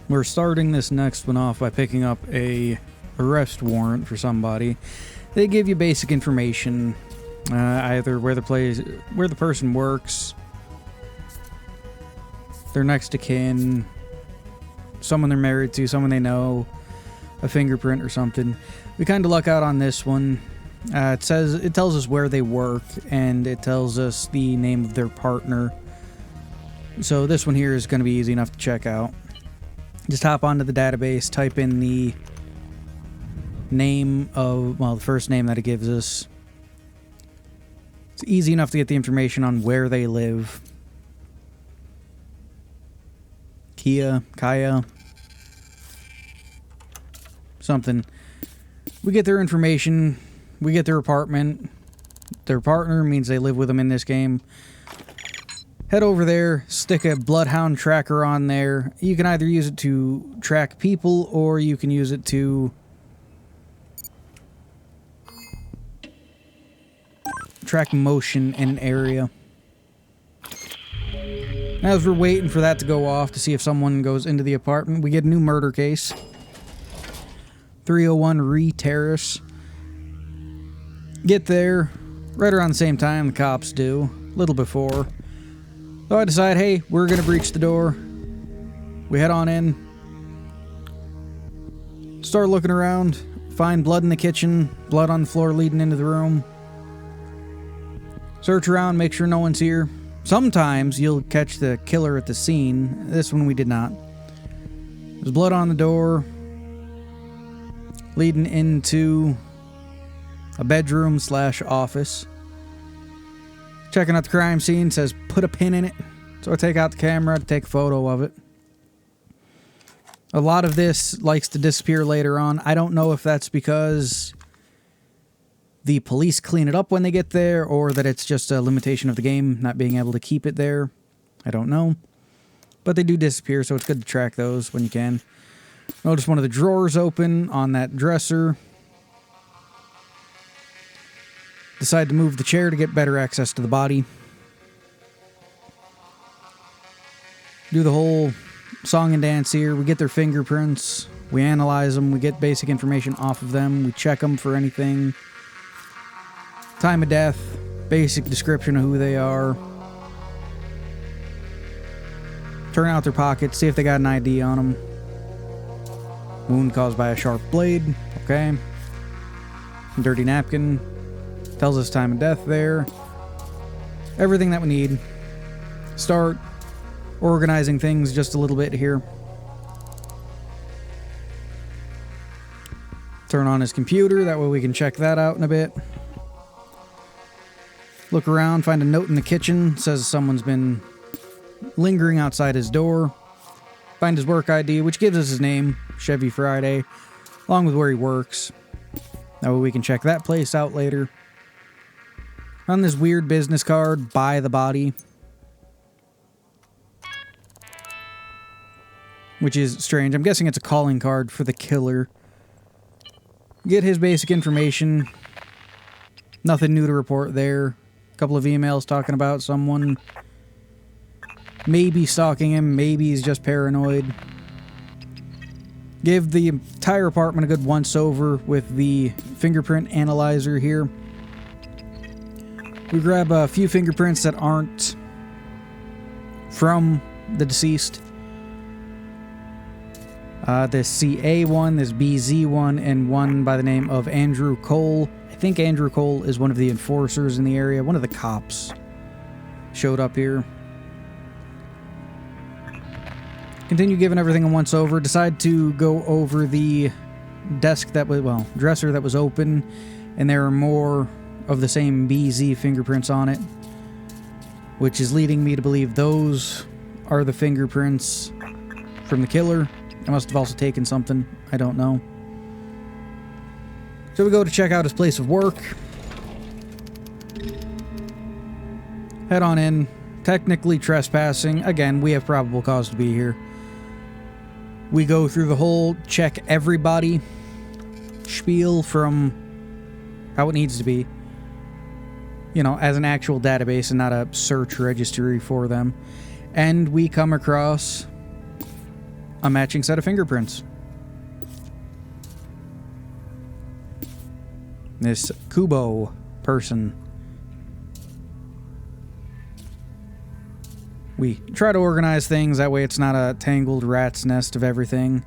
We're starting this next one off by picking up a arrest warrant for somebody. They give you basic information, either where the person works, their next of kin, someone they're married to, someone they know, a fingerprint or something. We kind of luck out on this one. It tells us where they work, and it tells us the name of their partner. So this one here is going to be easy enough to check out. Just hop onto the database, type in the name of, well, the first name that it gives us. It's easy enough to get the information on where they live. Kaya, something. We get their information, we get their apartment. Their partner means they live with them in this game. Head over there, stick a bloodhound tracker on there. You can either use it to track people, or you can use it to track motion in an area. As we're waiting for that to go off to see if someone goes into the apartment, we get a new murder case. 301 Ree Terrace. Get there right around the same time the cops do, a little before. So I decide, hey, we're going to breach the door. We head on in. Start looking around. Find blood in the kitchen. Blood on the floor leading into the room. Search around, make sure no one's here. Sometimes you'll catch the killer at the scene. This one we did not. There's blood on the door. Leading into a bedroom / office. Checking out the crime scene, says put a pin in it. So I take out the camera to take a photo of it. A lot of this likes to disappear later on. I don't know if that's because the police clean it up when they get there, or that it's just a limitation of the game not being able to keep it there. I don't know. But they do disappear, so it's good to track those when you can. Notice one of the drawers open on that dresser. Decide to move the chair to get better access to the body. Do the whole song and dance here. We get their fingerprints. We analyze them. We get basic information off of them. We check them for anything. Time of death. Basic description of who they are. Turn out their pockets. See if they got an ID on them. Wound caused by a sharp blade. Okay. Dirty napkin. Tells us time of death there. Everything that we need. Start organizing things just a little bit here. Turn on his computer, that way we can check that out in a bit. Look around, find a note in the kitchen. Says someone's been lingering outside his door. Find his work ID, which gives us his name, Chevy Friday, along with where he works. That way we can check that place out later. On this weird business card, buy the body. Which is strange. I'm guessing it's a calling card for the killer. Get his basic information. Nothing new to report there. A couple of emails talking about someone maybe stalking him, maybe he's just paranoid. Give the entire apartment a good once-over with the fingerprint analyzer here. We grab a few fingerprints that aren't from the deceased. This CA one, this BZ one, and one by the name of Andrew Cole. I think Andrew Cole is one of the enforcers in the area. One of the cops showed up here. Continue giving everything a once-over. Decide to go over the desk that was, well, dresser that was open, and there are more of the same BZ fingerprints on it, which is leading me to believe those are the fingerprints from the killer. I must have also taken something. I don't know. So we go to check out his place of work. Head on in. Technically trespassing. Again, we have probable cause to be here. We go through the whole check everybody spiel from how it needs to be. You know, as an actual database and not a search registry for them. And we come across a matching set of fingerprints. This Kubo person. We try to organize things, that way it's not a tangled rat's nest of everything.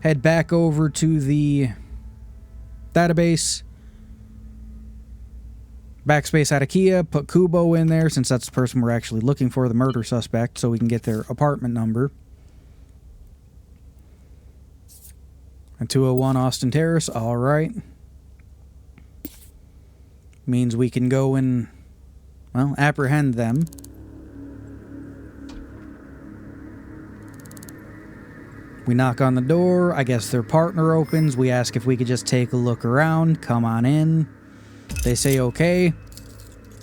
Head back over to the database. Backspace out of Kia, put Kubo in there since that's the person we're actually looking for, the murder suspect, so we can get their apartment number. And 201 Austin Terrace, alright. Means we can go and, well, apprehend them. We knock on the door. I guess their partner opens. We ask if we could just take a look around. Come on in. They say okay.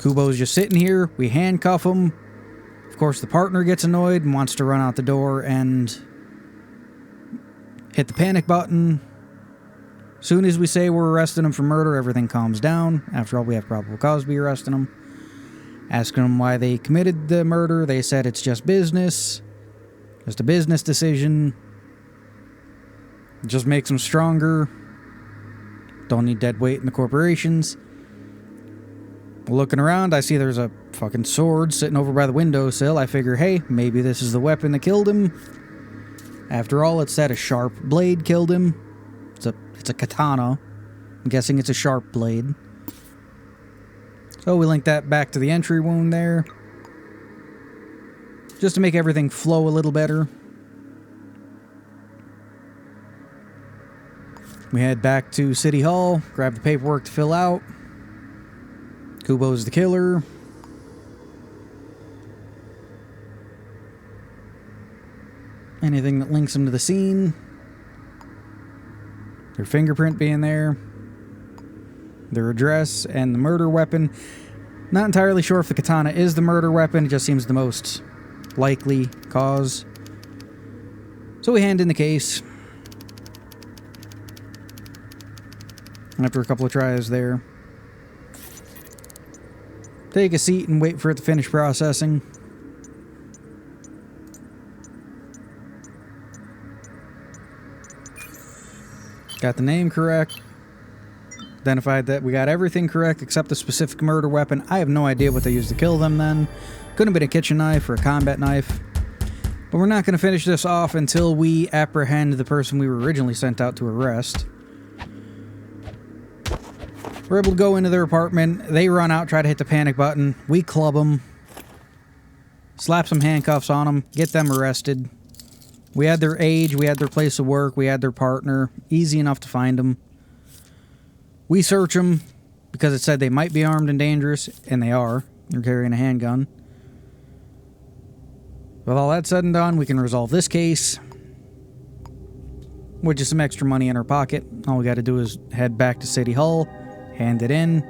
Kubo's just sitting here. We handcuff him. Of course, the partner gets annoyed and wants to run out the door and hit the panic button. Soon as we say we're arresting him for murder, everything calms down. After all, we have probable cause to be arresting him. Asking them why they committed the murder. They said it's just business. Just a business decision. It just makes them stronger. Don't need dead weight in the corporations. Looking around, I see there's a fucking sword sitting over by the windowsill. I figure, hey, maybe this is the weapon that killed him. After all, it said a sharp blade killed him. It's a katana. I'm guessing it's a sharp blade. So we link that back to the entry wound there. Just to make everything flow a little better. We head back to City Hall, grab the paperwork to fill out. Kubo's the killer. Anything that links him to the scene. Their fingerprint being there. Their address and the murder weapon. Not entirely sure if the katana is the murder weapon. It just seems the most likely cause. So we hand in the case. After a couple of tries there. Take a seat and wait for it to finish processing. Got the name correct. Identified that we got everything correct except the specific murder weapon. I have no idea what they used to kill them then. Could have been a kitchen knife or a combat knife. But we're not going to finish this off until we apprehend the person we were originally sent out to arrest. We're able to go into their apartment. They run out, try to hit the panic button. We club them. Slap some handcuffs on them. Get them arrested. We had their age. We had their place of work. We had their partner. Easy enough to find them. We search them because it said they might be armed and dangerous. And they are. They're carrying a handgun. With all that said and done, we can resolve this case. With just some extra money in our pocket. All we got to do is head back to City Hall. Hand it in,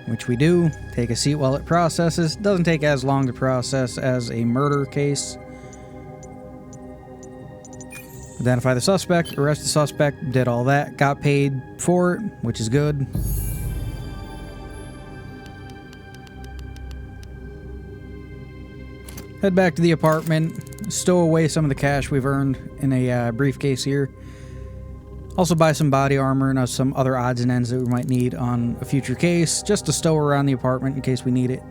which we do. Take a seat while it processes. Doesn't take as long to process as a murder case. Identify the suspect, arrest the suspect, did all that, got paid for it, which is good. Head back to the apartment, stow away some of the cash we've earned in a briefcase here. Also buy some body armor and some other odds and ends that we might need on a future case, just to stow around the apartment in case we need it.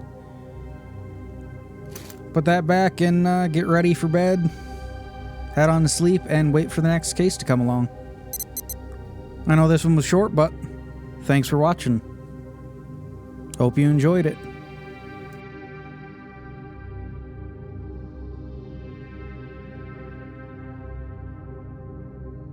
Put that back and get ready for bed. Head on to sleep and wait for the next case to come along. I know this one was short, but thanks for watching. Hope you enjoyed it.